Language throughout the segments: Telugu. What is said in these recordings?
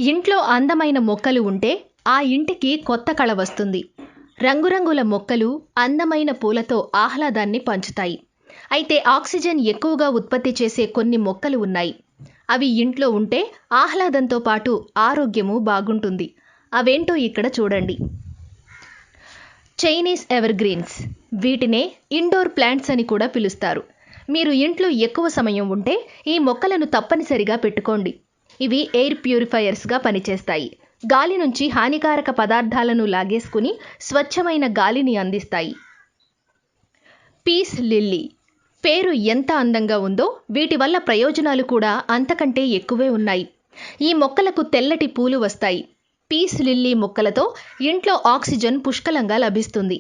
ఇంట్లో అందమైన మొక్కలు ఉంటే ఆ ఇంటికి కొత్త కళ వస్తుంది. రంగురంగుల మొక్కలు అందమైన పూలతో ఆహ్లాదాన్ని పంచుతాయి. అయితే ఆక్సిజన్ ఎక్కువగా ఉత్పత్తి చేసే కొన్ని మొక్కలు ఉన్నాయి. అవి ఇంట్లో ఉంటే ఆహ్లాదంతో పాటు ఆరోగ్యము బాగుంటుంది. అవేంటో ఇక్కడ చూడండి. చైనీస్ ఎవర్ గ్రీన్స్, వీటినే ఇండోర్ ప్లాంట్స్ అని కూడా పిలుస్తారు. మీరు ఇంట్లో ఎక్కువ సమయం ఉంటే ఈ మొక్కలను తప్పనిసరిగా పెట్టుకోండి. ఇవి ఎయిర్ ప్యూరిఫైయర్స్గా పనిచేస్తాయి. గాలి నుంచి హానికారక పదార్థాలను లాగేసుకుని స్వచ్ఛమైన గాలిని అందిస్తాయి. పీస్ లిల్లీ, పేరు ఎంత అందంగా ఉందో వీటి వల్ల ప్రయోజనాలు కూడా అంతకంటే ఎక్కువే ఉన్నాయి. ఈ మొక్కలకు తెల్లటి పూలు వస్తాయి. పీస్ లిల్లీ మొక్కలతో ఇంట్లో ఆక్సిజన్ పుష్కలంగా లభిస్తుంది.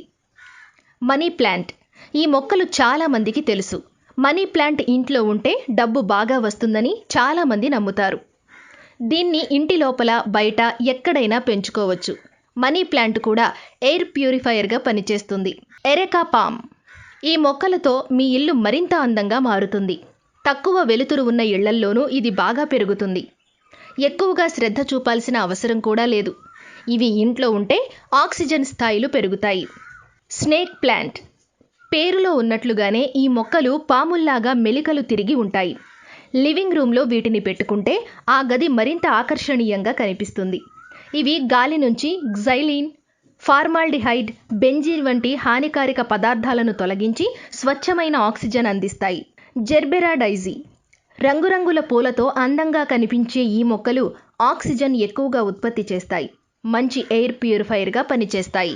మనీ ప్లాంట్, ఈ మొక్కలు చాలా మందికి తెలుసు. మనీ ప్లాంట్ ఇంట్లో ఉంటే డబ్బు బాగా వస్తుందని చాలామంది నమ్ముతారు. దీన్ని ఇంటి లోపల బయట ఎక్కడైనా పెంచుకోవచ్చు. మనీ ప్లాంట్ కూడా ఎయిర్ ప్యూరిఫైయర్గా పనిచేస్తుంది. ఎరెకా పామ్, ఈ మొక్కలతో మీ ఇల్లు మరింత అందంగా మారుతుంది. తక్కువ వెలుతురు ఉన్న ఇళ్లల్లోనూ ఇది బాగా పెరుగుతుంది. ఎక్కువగా శ్రద్ధ చూపాల్సిన అవసరం కూడా లేదు. ఇవి ఇంట్లో ఉంటే ఆక్సిజన్ స్థాయిలు పెరుగుతాయి. స్నేక్ ప్లాంట్, పేరులో ఉన్నట్లుగానే ఈ మొక్కలు పాముల్లాగా మెలికలు తిరిగి ఉంటాయి. లివింగ్ రూమ్లో వీటిని పెట్టుకుంటే ఆ గది మరింత ఆకర్షణీయంగా కనిపిస్తుంది. ఇవి గాలి నుంచి గ్జైలిన్, ఫార్మాల్డిహైడ్, బెంజీన్ వంటి హానికారక పదార్థాలను తొలగించి స్వచ్ఛమైన ఆక్సిజన్ అందిస్తాయి. జెర్బెరా డైజీ, రంగురంగుల పూలతో అందంగా కనిపించే ఈ మొక్కలు ఆక్సిజన్ ఎక్కువగా ఉత్పత్తి చేస్తాయి. మంచి ఎయిర్ ప్యూరిఫైయర్గా పనిచేస్తాయి.